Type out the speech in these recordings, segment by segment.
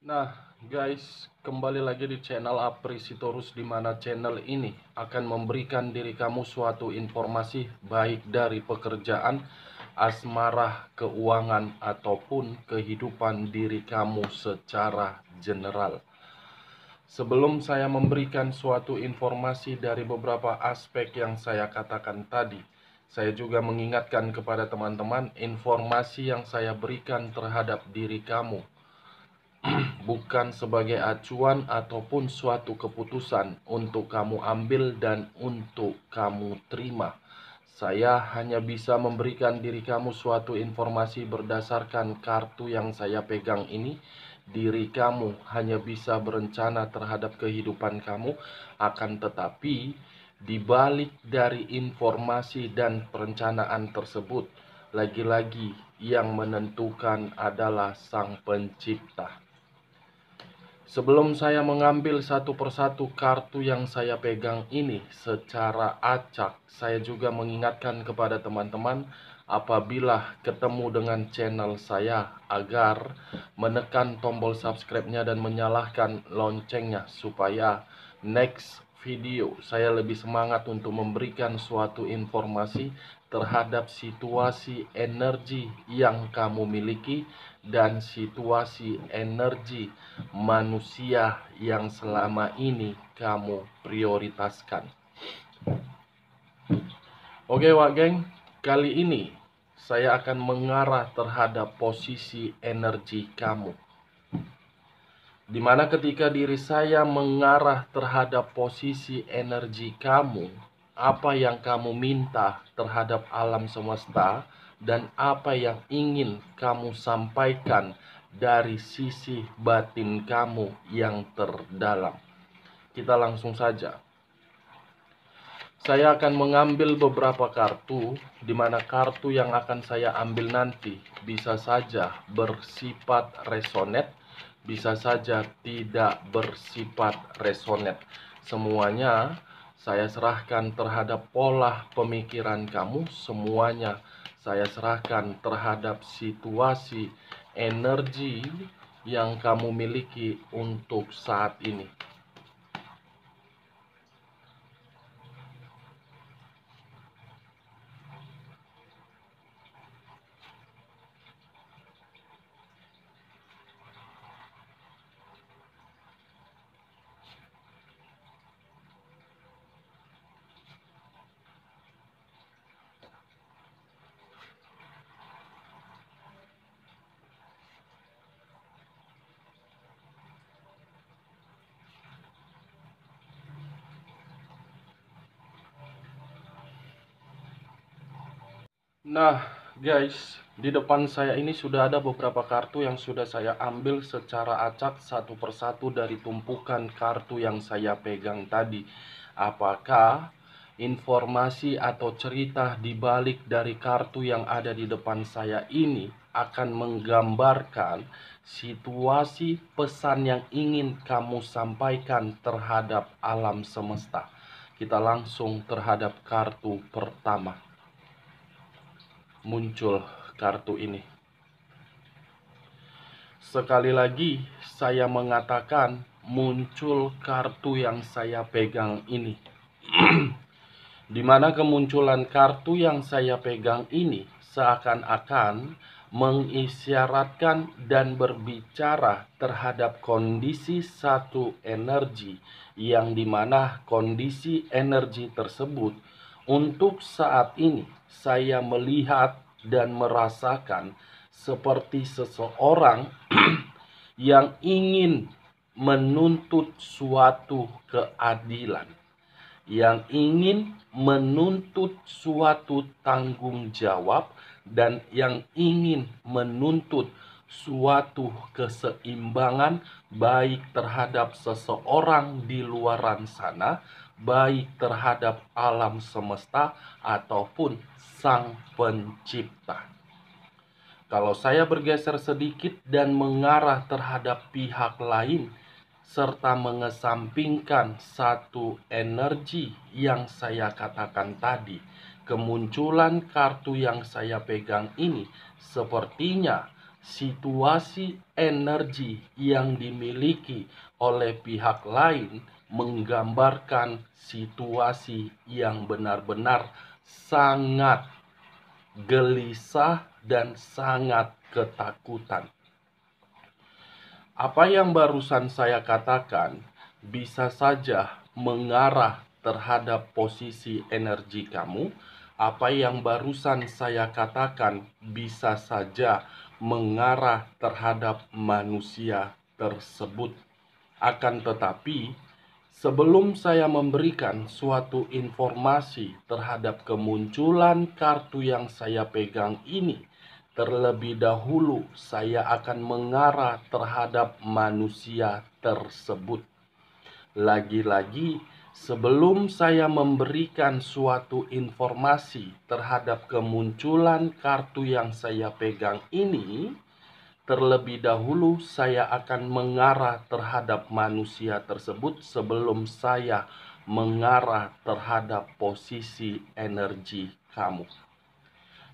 Nah, guys, kembali lagi di channel Aprisitorus, di mana channel ini akan memberikan diri kamu suatu informasi baik dari pekerjaan, asmara, keuangan, ataupun kehidupan diri kamu secara general. Sebelum saya memberikan suatu informasi dari beberapa aspek yang saya katakan tadi, saya juga mengingatkan kepada teman-teman, informasi yang saya berikan terhadap diri kamu bukan sebagai acuan ataupun suatu keputusan untuk kamu ambil dan untuk kamu terima. Saya hanya bisa memberikan diri kamu suatu informasi berdasarkan kartu yang saya pegang ini. Diri kamu hanya bisa berencana terhadap kehidupan kamu, akan tetapi di balik dari informasi dan perencanaan tersebut, lagi-lagi yang menentukan adalah Sang Pencipta. Sebelum saya mengambil satu persatu kartu yang saya pegang ini secara acak, saya juga mengingatkan kepada teman-teman apabila ketemu dengan channel saya agar menekan tombol subscribe-nya dan menyalakan loncengnya supaya next video saya lebih semangat untuk memberikan suatu informasi terhadap situasi energi yang kamu miliki dan situasi energi manusia yang selama ini kamu prioritaskan. Oke Wak Geng, kali ini saya akan mengarah terhadap posisi energi kamu. Dimana ketika diri saya mengarah terhadap posisi energi kamu, apa yang kamu minta terhadap alam semesta, dan apa yang ingin kamu sampaikan dari sisi batin kamu yang terdalam. Kita langsung saja. Saya akan mengambil beberapa kartu, di mana kartu yang akan saya ambil nanti bisa saja bersifat resonate, bisa saja tidak bersifat resonate. Semuanya saya serahkan terhadap pola pemikiran kamu, semuanya saya serahkan terhadap situasi energi yang kamu miliki untuk saat ini. Nah, guys, di depan saya ini sudah ada beberapa kartu yang sudah saya ambil secara acak satu persatu dari tumpukan kartu yang saya pegang tadi. Apakah informasi atau cerita di balik dari kartu yang ada di depan saya ini akan menggambarkan situasi pesan yang ingin kamu sampaikan terhadap alam semesta? Kita langsung terhadap kartu pertama. Muncul kartu ini. Sekali lagi saya mengatakan muncul kartu yang saya pegang ini. Dimana kemunculan kartu yang saya pegang ini seakan-akan mengisyaratkan dan berbicara terhadap kondisi satu energi, yang dimana kondisi energi tersebut untuk saat ini saya melihat dan merasakan seperti seseorang yang ingin menuntut suatu keadilan, yang ingin menuntut suatu tanggung jawab, dan yang ingin menuntut suatu keseimbangan baik terhadap seseorang di luaran sana, baik terhadap alam semesta ataupun Sang Pencipta. Kalau saya bergeser sedikit dan mengarah terhadap pihak lain, serta mengesampingkan satu energi yang saya katakan tadi, kemunculan kartu yang saya pegang ini sepertinya situasi energi yang dimiliki oleh pihak lain menggambarkan situasi yang benar-benar sangat gelisah dan sangat ketakutan. Apa yang barusan saya katakan bisa saja mengarah terhadap posisi energi kamu. Apa yang barusan saya katakan bisa saja mengarah terhadap manusia tersebut. Akan tetapi, sebelum saya memberikan suatu informasi terhadap kemunculan kartu yang saya pegang ini, terlebih dahulu saya akan mengarah terhadap manusia tersebut. Lagi-lagi, sebelum saya memberikan suatu informasi terhadap kemunculan kartu yang saya pegang ini, terlebih dahulu saya akan mengarah terhadap manusia tersebut sebelum saya mengarah terhadap posisi energi kamu.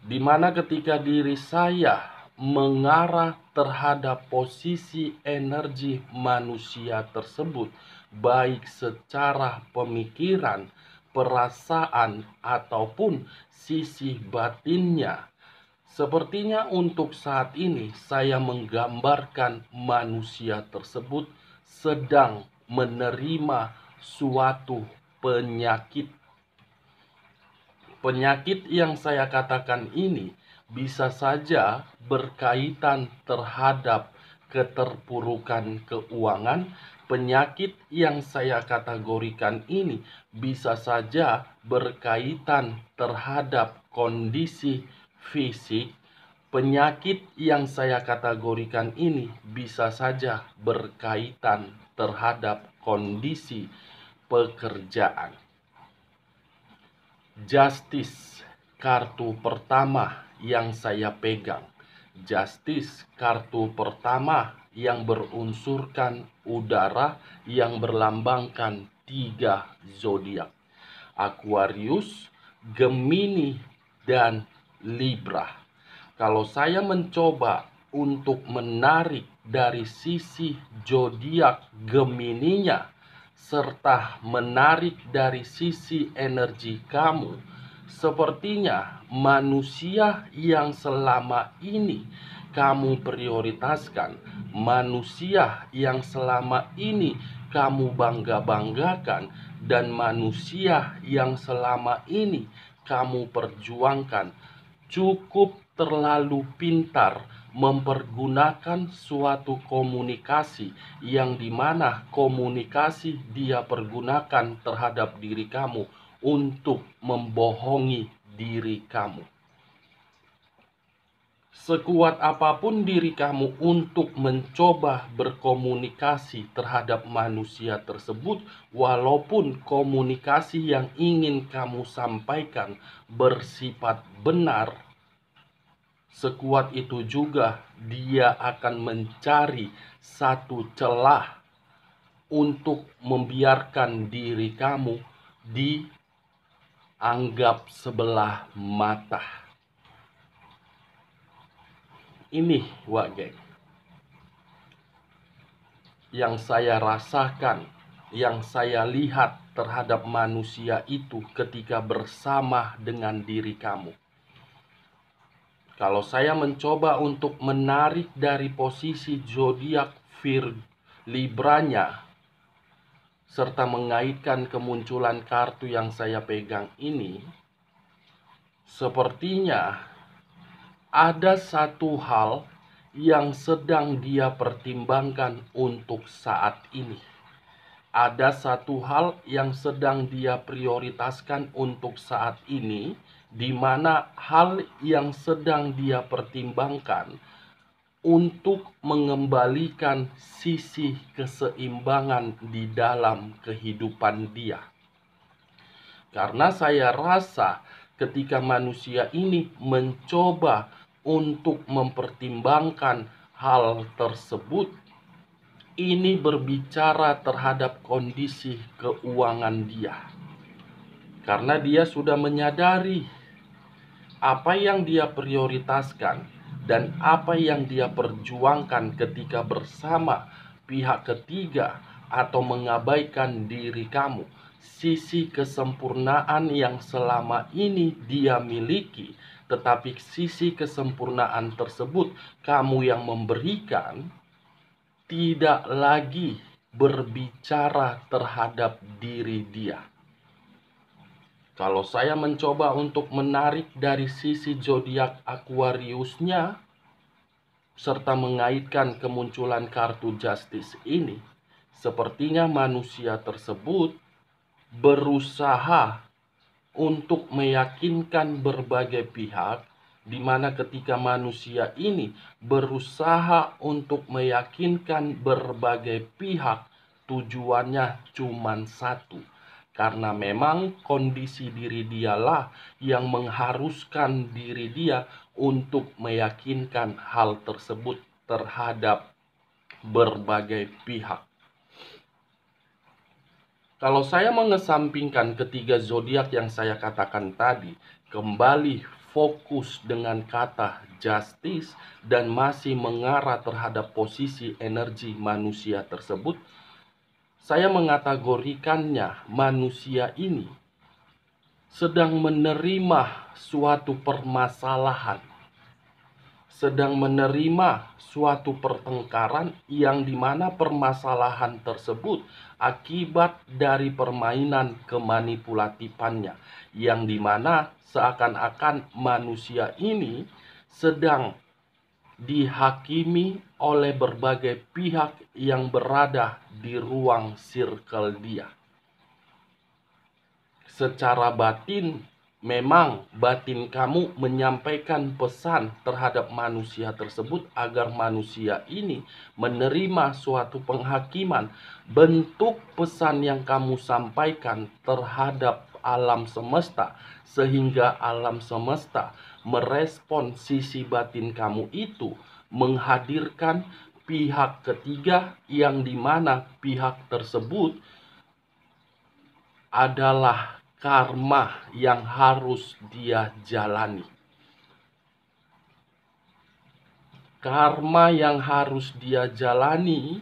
Di mana ketika diri saya mengarah terhadap posisi energi manusia tersebut, baik secara pemikiran, perasaan, ataupun sisi batinnya, sepertinya untuk saat ini saya menggambarkan manusia tersebut sedang menerima suatu penyakit. Penyakit yang saya katakan ini bisa saja berkaitan terhadap keterpurukan keuangan. Penyakit yang saya kategorikan ini bisa saja berkaitan terhadap kondisi fisik. Penyakit yang saya kategorikan ini bisa saja berkaitan terhadap kondisi pekerjaan. Justice, kartu pertama yang saya pegang. Justice, kartu pertama yang berunsurkan udara yang berlambangkan 3 zodiak: Aquarius, Gemini, dan Libra. Kalau saya mencoba untuk menarik dari sisi zodiak Gemininya serta menarik dari sisi energi kamu, sepertinya manusia yang selama ini kamu prioritaskan, manusia yang selama ini kamu bangga-banggakan, dan manusia yang selama ini kamu perjuangkan, cukup terlalu pintar mempergunakan suatu komunikasi yang dimana komunikasi dia pergunakan terhadap diri kamu untuk membohongi diri kamu. Sekuat apapun diri kamu untuk mencoba berkomunikasi terhadap manusia tersebut, walaupun komunikasi yang ingin kamu sampaikan bersifat benar, sekuat itu juga dia akan mencari satu celah untuk membiarkan diri kamu dianggap sebelah mata. Ini geng, yang saya rasakan, yang saya lihat terhadap manusia itu ketika bersama dengan diri kamu. Kalau saya mencoba untuk menarik dari posisi zodiak Libranya serta mengaitkan kemunculan kartu yang saya pegang ini, sepertinya ada satu hal yang sedang dia pertimbangkan untuk saat ini. Ada satu hal yang sedang dia prioritaskan untuk saat ini, di mana hal yang sedang dia pertimbangkan untuk mengembalikan sisi keseimbangan di dalam kehidupan dia. Karena saya rasa ketika manusia ini mencoba untuk mempertimbangkan hal tersebut, ini berbicara terhadap kondisi keuangan dia. Karena dia sudah menyadari apa yang dia prioritaskan dan apa yang dia perjuangkan ketika bersama pihak ketiga atau mengabaikan diri kamu. Sisi kesempurnaan yang selama ini dia miliki, tetapi sisi kesempurnaan tersebut kamu yang memberikan, tidak lagi berbicara terhadap diri dia. Kalau saya mencoba untuk menarik dari sisi zodiak Aquariusnya serta mengaitkan kemunculan kartu Justice ini, sepertinya manusia tersebut berusaha untuk meyakinkan berbagai pihak, di mana ketika manusia ini berusaha untuk meyakinkan berbagai pihak, tujuannya cuma satu. Karena memang kondisi diri dialah yang mengharuskan diri dia untuk meyakinkan hal tersebut terhadap berbagai pihak. Kalau saya mengesampingkan ketiga zodiak yang saya katakan tadi, kembali fokus dengan kata justice dan masih mengarah terhadap posisi energi manusia tersebut, saya mengategorikannya manusia ini sedang menerima suatu permasalahan, sedang menerima suatu pertengkaran yang dimana permasalahan tersebut akibat dari permainan kemanipulatifannya, yang dimana seakan-akan manusia ini sedang dihakimi oleh berbagai pihak yang berada di ruang circle dia. Secara batin, memang batin kamu menyampaikan pesan terhadap manusia tersebut agar manusia ini menerima suatu penghakiman. Bentuk pesan yang kamu sampaikan terhadap alam semesta, sehingga alam semesta merespon sisi batin kamu itu, menghadirkan pihak ketiga yang dimana pihak tersebut adalah karma yang harus dia jalani. Karma yang harus dia jalani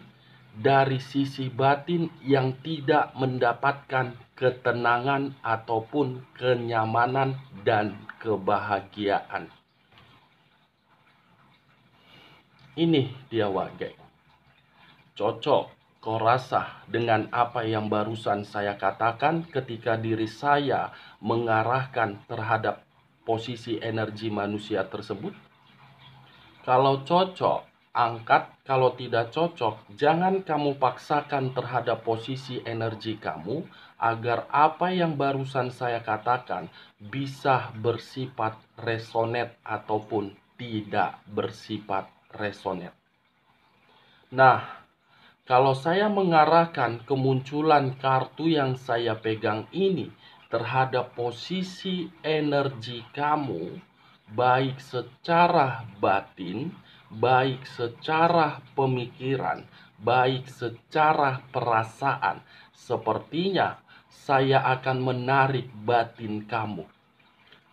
dari sisi batin yang tidak mendapatkan ketenangan ataupun kenyamanan dan kebahagiaan. Ini dia wagai. Cocok kau rasa dengan apa yang barusan saya katakan ketika diri saya mengarahkan terhadap posisi energi manusia tersebut? Kalau cocok, angkat. Kalau tidak cocok, jangan kamu paksakan terhadap posisi energi kamu agar apa yang barusan saya katakan bisa bersifat resonate ataupun tidak bersifat resonate. Nah, kalau saya mengarahkan kemunculan kartu yang saya pegang ini terhadap posisi energi kamu, baik secara batin, baik secara pemikiran, baik secara perasaan, sepertinya saya akan menarik batin kamu.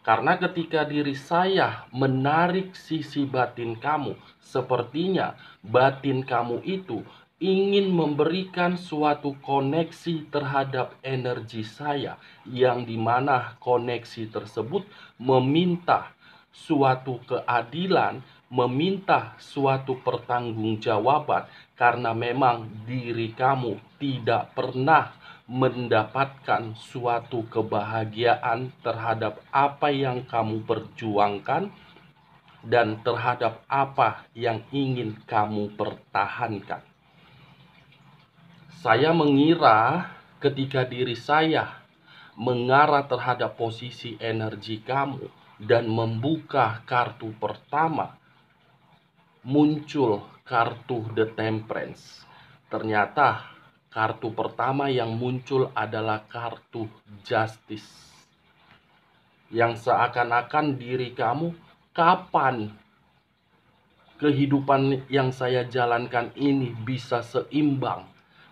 Karena ketika diri saya menarik sisi batin kamu, sepertinya batin kamu itu ingin memberikan suatu koneksi terhadap energi saya, yang dimana koneksi tersebut meminta suatu keadilan, meminta suatu pertanggungjawaban, karena memang diri kamu tidak pernah mendapatkan suatu kebahagiaan terhadap apa yang kamu perjuangkan dan terhadap apa yang ingin kamu pertahankan. Saya mengira ketika diri saya mengarah terhadap posisi energi kamu dan membuka kartu pertama, muncul kartu The Temperance. Ternyata kartu pertama yang muncul adalah kartu Justice, yang seakan-akan diri kamu, kapan kehidupan yang saya jalankan ini bisa seimbang?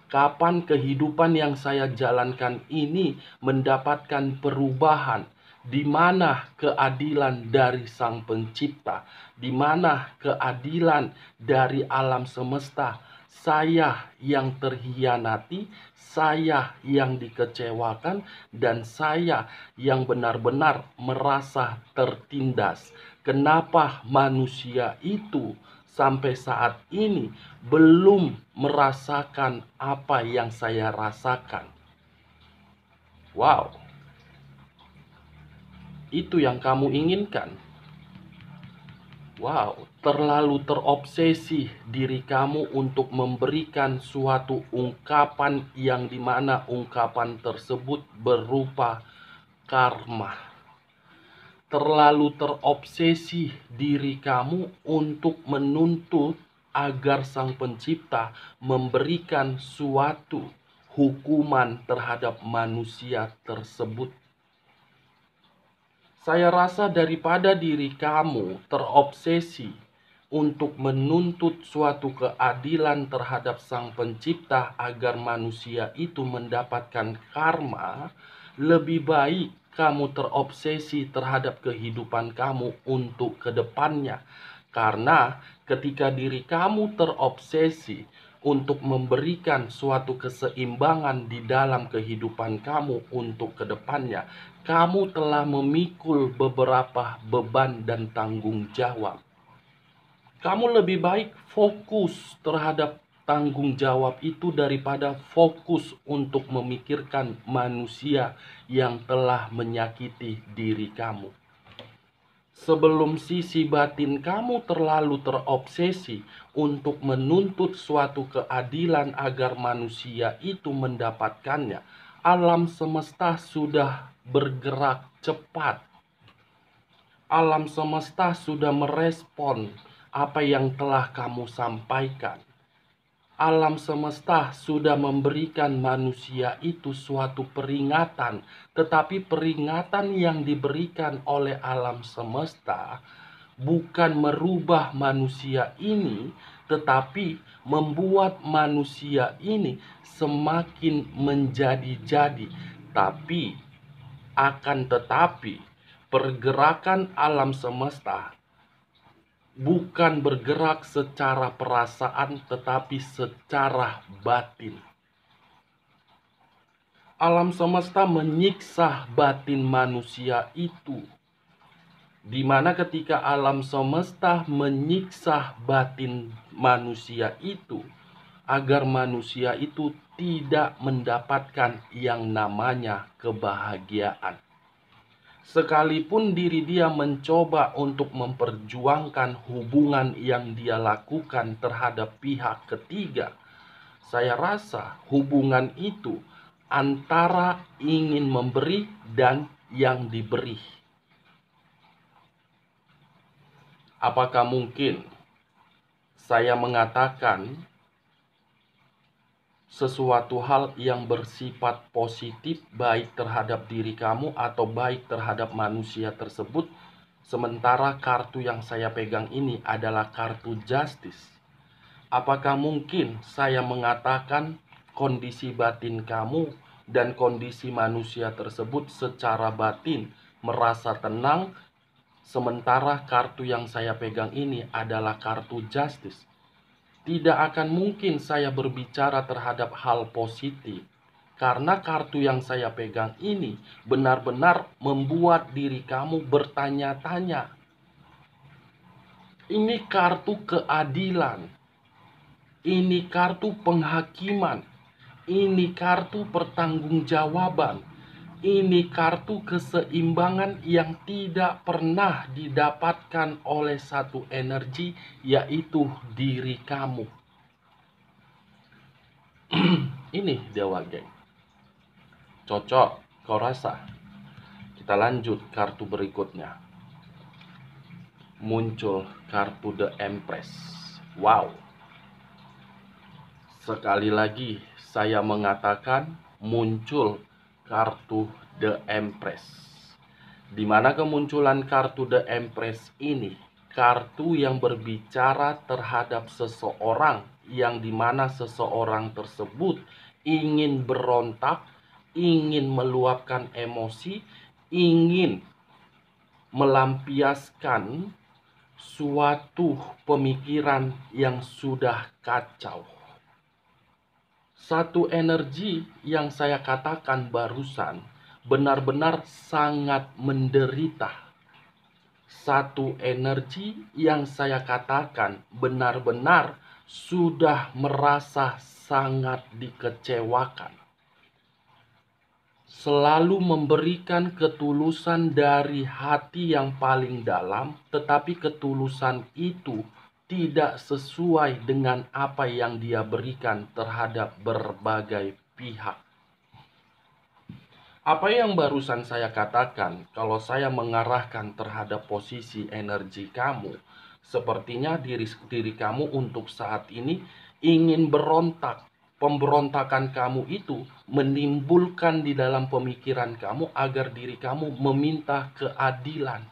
Kapan kehidupan yang saya jalankan ini mendapatkan perubahan? Di mana keadilan dari Sang Pencipta? Di mana keadilan dari alam semesta? Saya yang terhianati, saya yang dikecewakan, dan saya yang benar-benar merasa tertindas. Kenapa manusia itu sampai saat ini belum merasakan apa yang saya rasakan? Wow, itu yang kamu inginkan? Wow, terlalu terobsesi diri kamu untuk memberikan suatu ungkapan yang dimana ungkapan tersebut berupa karma. Terlalu terobsesi diri kamu untuk menuntut agar Sang Pencipta memberikan suatu hukuman terhadap manusia tersebut. Saya rasa daripada diri kamu terobsesi untuk menuntut suatu keadilan terhadap Sang Pencipta agar manusia itu mendapatkan karma, lebih baik kamu terobsesi terhadap kehidupan kamu untuk kedepannya. Karena ketika diri kamu terobsesi untuk memberikan suatu keseimbangan di dalam kehidupan kamu untuk kedepannya, kamu telah memikul beberapa beban dan tanggung jawab. Kamu lebih baik fokus terhadap tanggung jawab itu daripada fokus untuk memikirkan manusia yang telah menyakiti diri kamu. Sebelum sisi batin kamu terlalu terobsesi untuk menuntut suatu keadilan agar manusia itu mendapatkannya, alam semesta sudah bergerak cepat. Alam semesta sudah merespon apa yang telah kamu sampaikan. Alam semesta sudah memberikan manusia itu suatu peringatan, tetapi peringatan yang diberikan oleh alam semesta bukan merubah manusia ini, tetapi membuat manusia ini semakin menjadi-jadi. Tapi akan tetapi pergerakan alam semesta bukan bergerak secara perasaan tetapi secara batin. Alam semesta menyiksa batin manusia itu. Di mana ketika alam semesta menyiksa batin manusia itu agar manusia itu tidak mendapatkan yang namanya kebahagiaan. Sekalipun diri dia mencoba untuk memperjuangkan hubungan yang dia lakukan terhadap pihak ketiga, saya rasa hubungan itu antara ingin memberi dan yang diberi. Apakah mungkin saya mengatakan sesuatu hal yang bersifat positif baik terhadap diri kamu atau baik terhadap manusia tersebut, sementara kartu yang saya pegang ini adalah kartu justice? Apakah mungkin saya mengatakan kondisi batin kamu dan kondisi manusia tersebut secara batin merasa tenang, sementara kartu yang saya pegang ini adalah kartu justice? Tidak akan mungkin saya berbicara terhadap hal positif, karena kartu yang saya pegang ini benar-benar membuat diri kamu bertanya-tanya. Ini kartu keadilan, ini kartu penghakiman, ini kartu pertanggungjawaban, ini kartu keseimbangan yang tidak pernah didapatkan oleh satu energi, yaitu diri kamu. Ini Dewa Geng. Cocok, kau rasa? Kita lanjut kartu berikutnya. Muncul kartu The Empress. Wow. Sekali lagi saya mengatakan muncul kartu The Empress. Di mana kemunculan kartu The Empress ini, kartu yang berbicara terhadap seseorang yang dimana seseorang tersebut ingin berontak, ingin meluapkan emosi, ingin melampiaskan suatu pemikiran yang sudah kacau. Satu energi yang saya katakan barusan benar-benar sangat menderita. Satu energi yang saya katakan benar-benar sudah merasa sangat dikecewakan. Selalu memberikan ketulusan dari hati yang paling dalam, tetapi ketulusan itu tidak sesuai dengan apa yang dia berikan terhadap berbagai pihak. Apa yang barusan saya katakan, kalau saya mengarahkan terhadap posisi energi kamu, sepertinya diri kamu untuk saat ini ingin berontak. Pemberontakan kamu itu menimbulkan di dalam pemikiran kamu agar diri kamu meminta keadilan.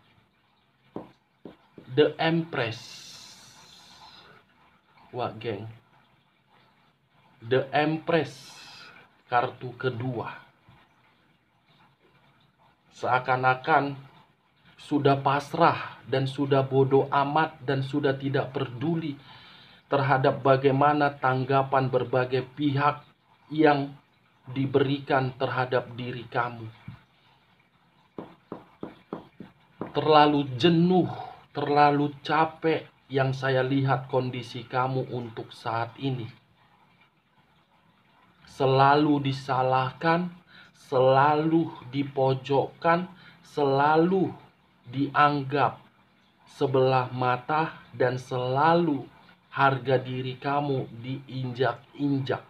The Empress. Wah, geng. The Empress, kartu kedua. Seakan-akan sudah pasrah dan sudah bodoh amat dan sudah tidak peduli terhadap bagaimana tanggapan berbagai pihak yang diberikan terhadap diri kamu. Terlalu jenuh, terlalu capek yang saya lihat kondisi kamu untuk saat ini. Selalu disalahkan, selalu dipojokkan, selalu dianggap sebelah mata, dan selalu harga diri kamu diinjak-injak.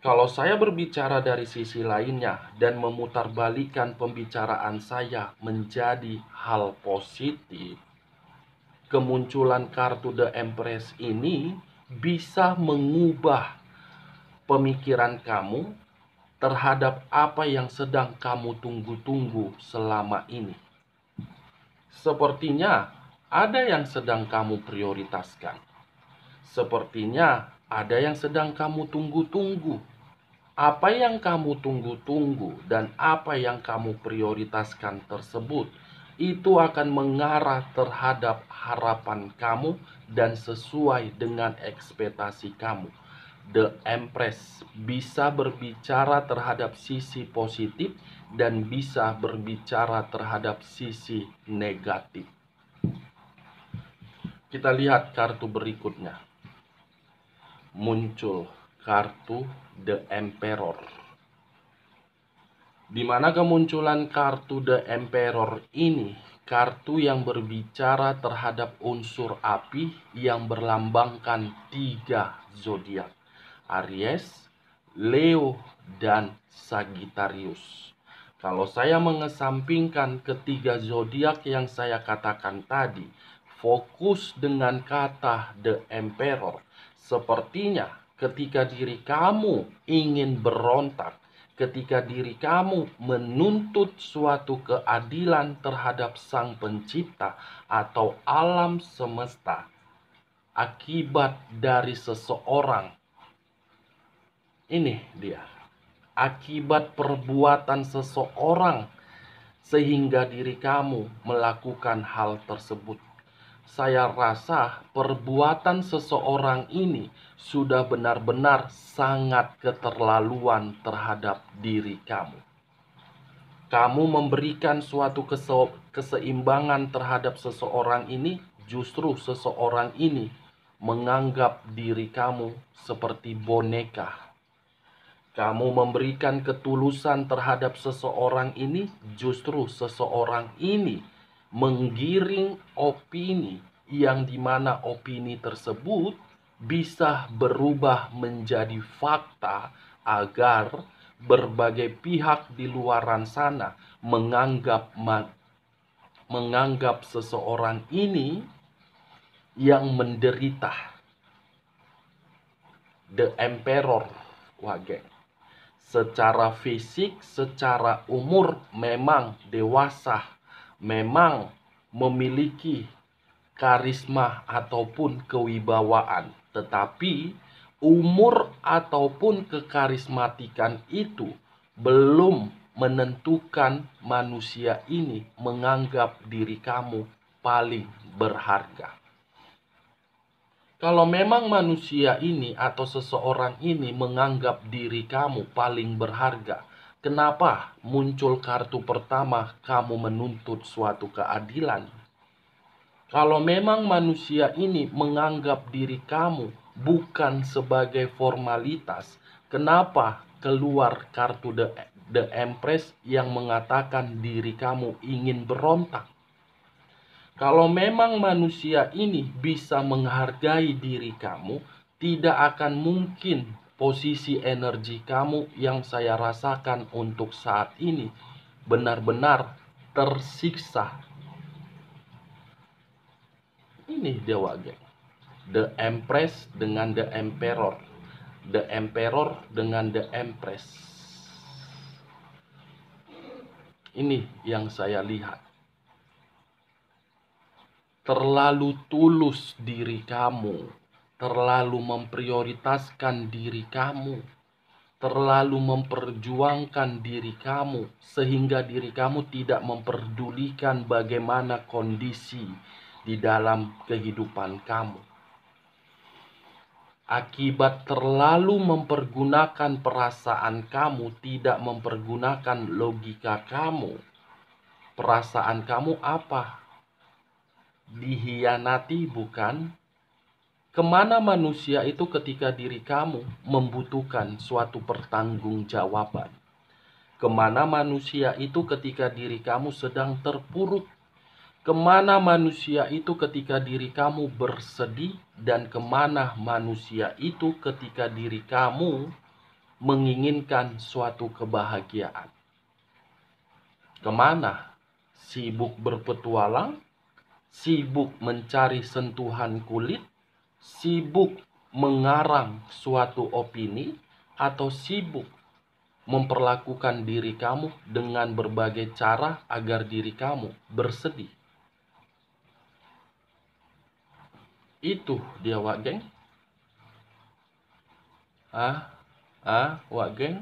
Kalau saya berbicara dari sisi lainnya dan memutarbalikkan pembicaraan saya menjadi hal positif, kemunculan kartu The Empress ini bisa mengubah pemikiran kamu terhadap apa yang sedang kamu tunggu-tunggu selama ini. Sepertinya ada yang sedang kamu prioritaskan. Sepertinya ada yang sedang kamu tunggu-tunggu. Apa yang kamu tunggu-tunggu dan apa yang kamu prioritaskan tersebut itu akan mengarah terhadap harapan kamu dan sesuai dengan ekspektasi kamu. The Empress bisa berbicara terhadap sisi positif dan bisa berbicara terhadap sisi negatif. Kita lihat kartu berikutnya. Muncul kartu The Emperor. Di mana kemunculan kartu The Emperor ini, kartu yang berbicara terhadap unsur api yang berlambangkan 3 zodiak. Aries, Leo, dan Sagittarius. Kalau saya mengesampingkan ketiga zodiak yang saya katakan tadi, fokus dengan kata The Emperor, sepertinya ketika diri kamu ingin berontak, ketika diri kamu menuntut suatu keadilan terhadap Sang Pencipta atau alam semesta akibat dari seseorang. Ini dia, akibat perbuatan seseorang sehingga diri kamu melakukan hal tersebut. Saya rasa perbuatan seseorang ini sudah benar-benar sangat keterlaluan terhadap diri kamu. Kamu memberikan suatu keseimbangan terhadap seseorang ini, justru seseorang ini menganggap diri kamu seperti boneka. Kamu memberikan ketulusan terhadap seseorang ini, justru seseorang ini menggiring opini yang dimana opini tersebut bisa berubah menjadi fakta agar berbagai pihak di luaran sana menganggap seseorang ini yang menderita. The Emperor, wage. Secara fisik, secara umur memang dewasa, memang memiliki karisma ataupun kewibawaan. Tetapi umur ataupun kekarismatikan itu belum menentukan manusia ini menganggap diri kamu paling berharga. Kalau memang manusia ini atau seseorang ini menganggap diri kamu paling berharga, kenapa muncul kartu pertama kamu menuntut suatu keadilan? Kalau memang manusia ini menganggap diri kamu bukan sebagai formalitas, kenapa keluar kartu The Empress yang mengatakan diri kamu ingin berontak? Kalau memang manusia ini bisa menghargai diri kamu, tidak akan mungkin posisi energi kamu yang saya rasakan untuk saat ini benar-benar tersiksa. Ini Dewa Geng. The Empress dengan The Emperor. The Emperor dengan The Empress. Ini yang saya lihat. Terlalu tulus diri kamu. Terlalu memprioritaskan diri kamu. Terlalu memperjuangkan diri kamu. Sehingga diri kamu tidak memperdulikan bagaimana kondisi di dalam kehidupan kamu. Akibat terlalu mempergunakan perasaan kamu, tidak mempergunakan logika kamu. Perasaan kamu apa? Dihianati bukan? Kemana manusia itu ketika diri kamu membutuhkan suatu pertanggungjawaban? Kemana manusia itu ketika diri kamu sedang terpuruk? Kemana manusia itu ketika diri kamu bersedih, dan kemana manusia itu ketika diri kamu menginginkan suatu kebahagiaan? Kemana? Sibuk berpetualang? Sibuk mencari sentuhan kulit? Sibuk mengarang suatu opini? Atau sibuk memperlakukan diri kamu dengan berbagai cara agar diri kamu bersedih? Itu dia Wak Geng. Wak Geng.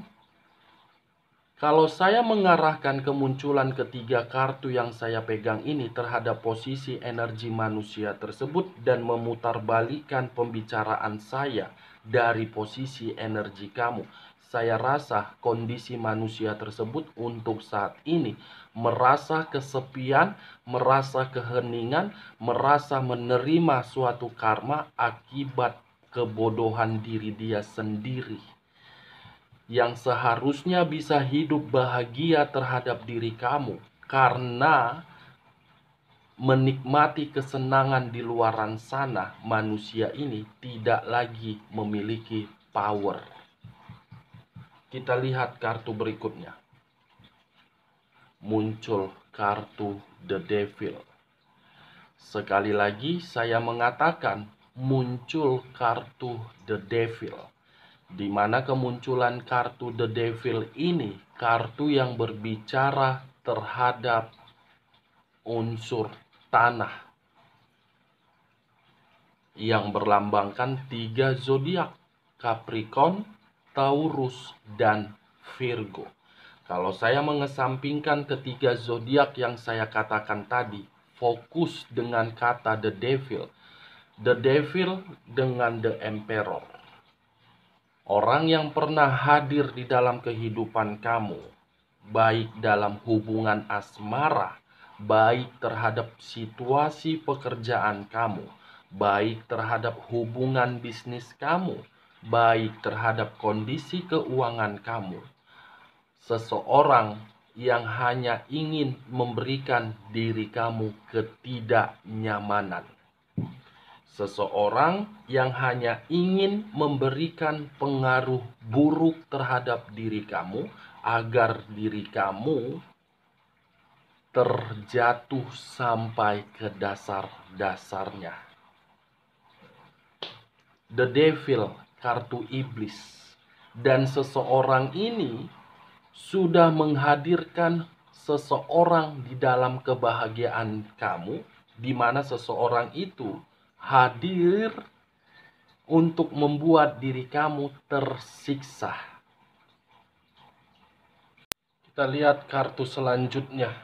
Kalau saya mengarahkan kemunculan ketiga kartu yang saya pegang ini terhadap posisi energi manusia tersebut dan memutarbalikkan pembicaraan saya dari posisi energi kamu, saya rasa kondisi manusia tersebut untuk saat ini merasa kesepian, merasa keheningan, merasa menerima suatu karma akibat kebodohan diri dia sendiri, yang seharusnya bisa hidup bahagia terhadap diri kamu karena menikmati kesenangan di luaran sana. Manusia ini tidak lagi memiliki power. Kita lihat kartu berikutnya. Muncul kartu The Devil. Sekali lagi saya mengatakan muncul kartu The Devil, di mana kemunculan kartu The Devil ini kartu yang berbicara terhadap unsur tanah yang berlambangkan 3 zodiak: Capricorn, Taurus, dan Virgo. Kalau saya mengesampingkan ketiga zodiak yang saya katakan tadi, fokus dengan kata The Devil dengan The Emperor. Orang yang pernah hadir di dalam kehidupan kamu, baik dalam hubungan asmara, baik terhadap situasi pekerjaan kamu, baik terhadap hubungan bisnis kamu, baik terhadap kondisi keuangan kamu. Seseorang yang hanya ingin memberikan diri kamu ketidaknyamanan. Seseorang yang hanya ingin memberikan pengaruh buruk terhadap diri kamu agar diri kamu terjatuh sampai ke dasar-dasarnya. The Devil, kartu iblis. Dan seseorang ini sudah menghadirkan seseorang di dalam kebahagiaan kamu, di mana seseorang itu hadir untuk membuat diri kamu tersiksa. Kita lihat kartu selanjutnya.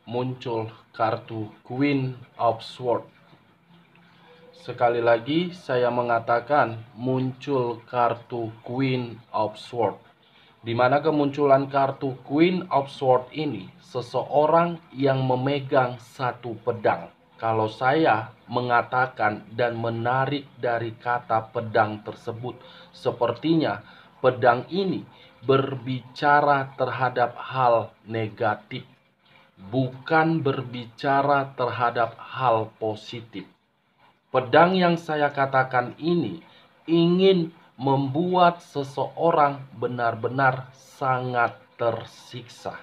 Muncul kartu Queen of Swords. Sekali lagi saya mengatakan muncul kartu Queen of Swords. Di mana kemunculan kartu Queen of Swords ini, seseorang yang memegang satu pedang. Kalau saya mengatakan dan menarik dari kata pedang tersebut, sepertinya pedang ini berbicara terhadap hal negatif, bukan berbicara terhadap hal positif. Pedang yang saya katakan ini ingin membuat seseorang benar-benar sangat tersiksa.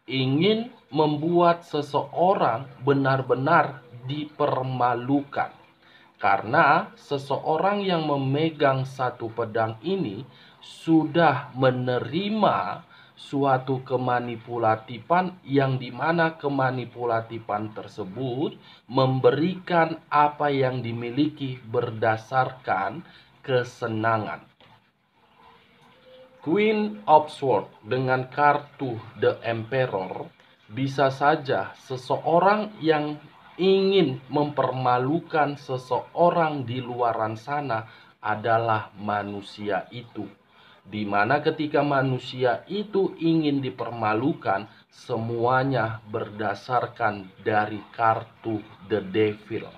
Ingin membuat seseorang benar-benar dipermalukan. Karena seseorang yang memegang satu pedang ini sudah menerima suatu kemanipulatifan, yang dimana kemanipulatifan tersebut memberikan apa yang dimiliki berdasarkan kesenangan. Queen of Swords dengan kartu The Emperor, bisa saja seseorang yang ingin mempermalukan seseorang di luaran sana adalah manusia itu. Di mana ketika manusia itu ingin dipermalukan, semuanya berdasarkan dari kartu The Devil.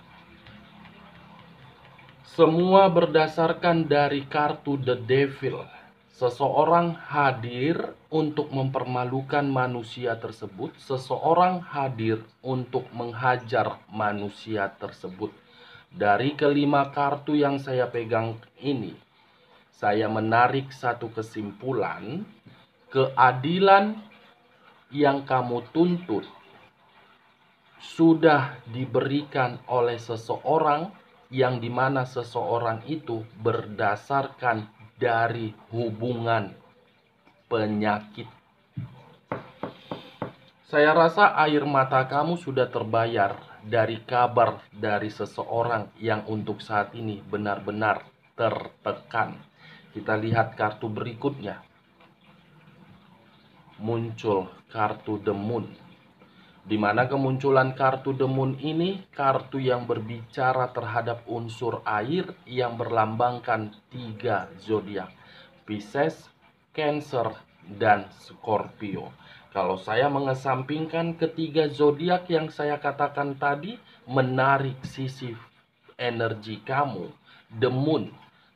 Semua berdasarkan dari kartu The Devil. Seseorang hadir untuk mempermalukan manusia tersebut. Seseorang hadir untuk menghajar manusia tersebut. Dari kelima kartu yang saya pegang ini, saya menarik satu kesimpulan. Keadilan yang kamu tuntut sudah diberikan oleh seseorang, yang dimana seseorang itu berdasarkan dari hubungan penyakit. Saya rasa air mata kamu sudah terbayar dari kabar dari seseorang yang untuk saat ini benar-benar tertekan. Kita lihat kartu berikutnya. Muncul kartu The Moon. Di mana kemunculan kartu The Moon ini, kartu yang berbicara terhadap unsur air yang berlambangkan 3 zodiak, Pisces, Cancer, dan Scorpio. Kalau saya mengesampingkan ketiga zodiak yang saya katakan tadi, menarik sisi energi kamu, The Moon,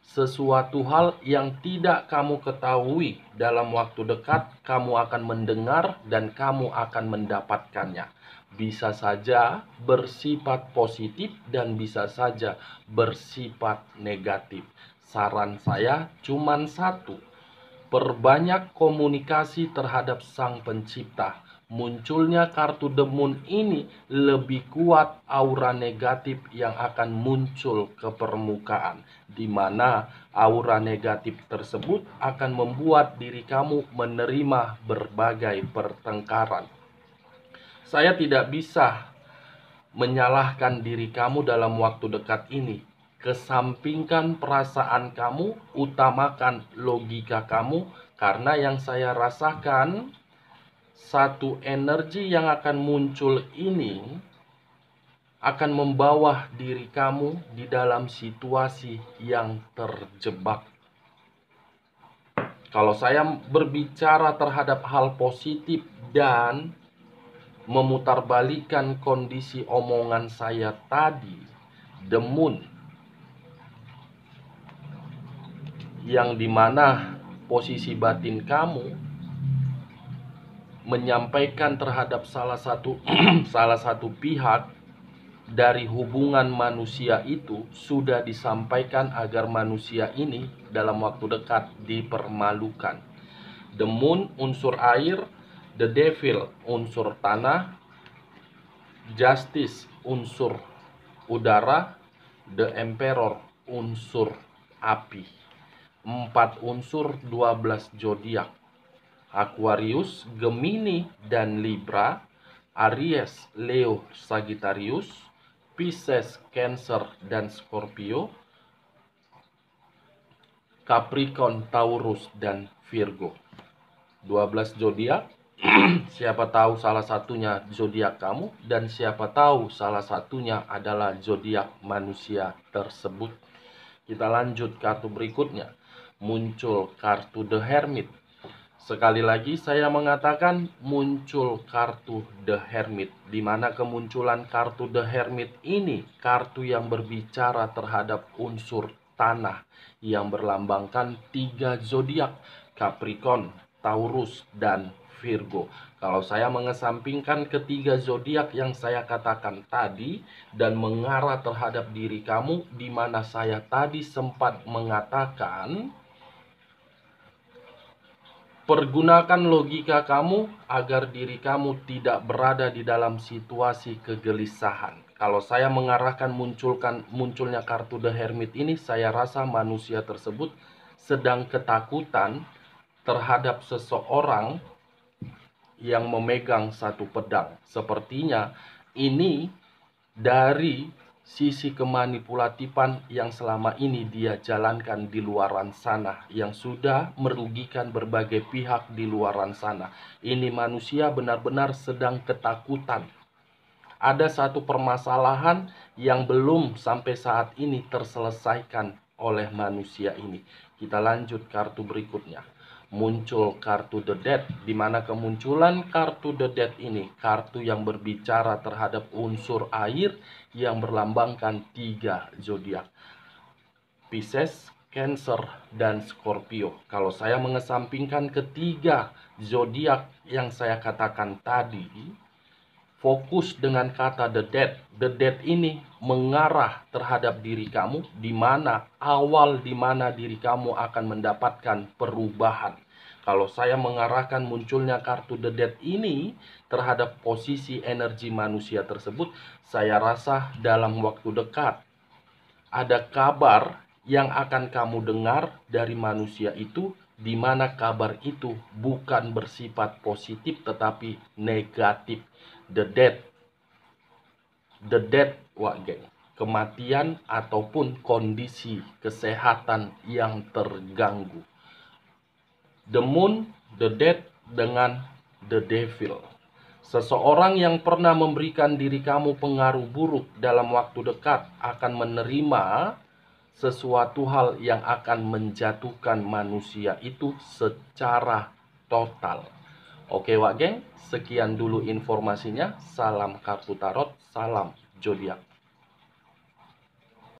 sesuatu hal yang tidak kamu ketahui dalam waktu dekat, kamu akan mendengar dan kamu akan mendapatkannya. Bisa saja bersifat positif dan bisa saja bersifat negatif. Saran saya cuma satu: perbanyak komunikasi terhadap Sang Pencipta. Munculnya kartu The Moon ini lebih kuat aura negatif yang akan muncul ke permukaan, di mana aura negatif tersebut akan membuat diri kamu menerima berbagai pertengkaran. Saya tidak bisa menyalahkan diri kamu dalam waktu dekat ini. Kesampingkan perasaan kamu, utamakan logika kamu, karena yang saya rasakan, satu energi yang akan muncul ini akan membawa diri kamu di dalam situasi yang terjebak. Kalau saya berbicara terhadap hal positif dan memutarbalikkan kondisi omongan saya tadi, The Moon, yang dimana posisi batin kamu menyampaikan terhadap salah satu pihak dari hubungan manusia itu sudah disampaikan agar manusia ini dalam waktu dekat dipermalukan. The Moon unsur air, The Devil unsur tanah, Justice unsur udara, The Emperor unsur api. 4 unsur 12 zodiak: Aquarius, Gemini, dan Libra, Aries, Leo, Sagittarius, Pisces, Cancer, dan Scorpio, Capricorn, Taurus, dan Virgo. 12 zodiak. Siapa tahu salah satunya zodiak kamu, dan siapa tahu salah satunya adalah zodiak manusia tersebut. Kita lanjut kartu berikutnya. Muncul kartu The Hermit. Sekali lagi saya mengatakan muncul kartu The Hermit, di mana kemunculan kartu The Hermit ini kartu yang berbicara terhadap unsur tanah yang berlambangkan 3 zodiak, Capricorn, Taurus, dan Virgo. Kalau saya mengesampingkan ketiga zodiak yang saya katakan tadi dan mengarah terhadap diri kamu, di mana saya tadi sempat mengatakan pergunakan logika kamu agar diri kamu tidak berada di dalam situasi kegelisahan. Kalau saya mengarahkan munculnya kartu The Hermit ini, saya rasa manusia tersebut sedang ketakutan terhadap seseorang yang memegang satu pedang. Sepertinya ini dari sisi kemanipulatifan yang selama ini dia jalankan di luaran sana, yang sudah merugikan berbagai pihak di luaran sana. Ini manusia benar-benar sedang ketakutan. Ada satu permasalahan yang belum sampai saat ini terselesaikan oleh manusia ini. Kita lanjut kartu berikutnya. Muncul kartu The Death, di mana kemunculan kartu The Death ini kartu yang berbicara terhadap unsur air yang berlambangkan 3 zodiak, Pisces, Cancer, dan Scorpio. Kalau saya mengesampingkan ketiga zodiak yang saya katakan tadi, fokus dengan kata The Death. The Death ini mengarah terhadap diri kamu, di mana diri kamu akan mendapatkan perubahan. Kalau saya mengarahkan munculnya kartu The Death ini terhadap posisi energi manusia tersebut, saya rasa dalam waktu dekat ada kabar yang akan kamu dengar dari manusia itu, di mana kabar itu bukan bersifat positif tetapi negatif. The death, geng, kematian ataupun kondisi kesehatan yang terganggu. The Moon, The Death, dengan The Devil. Seseorang yang pernah memberikan diri kamu pengaruh buruk dalam waktu dekat akan menerima sesuatu hal yang akan menjatuhkan manusia itu secara total. Oke wak geng, sekian dulu informasinya. Salam kartu tarot, salam zodiak.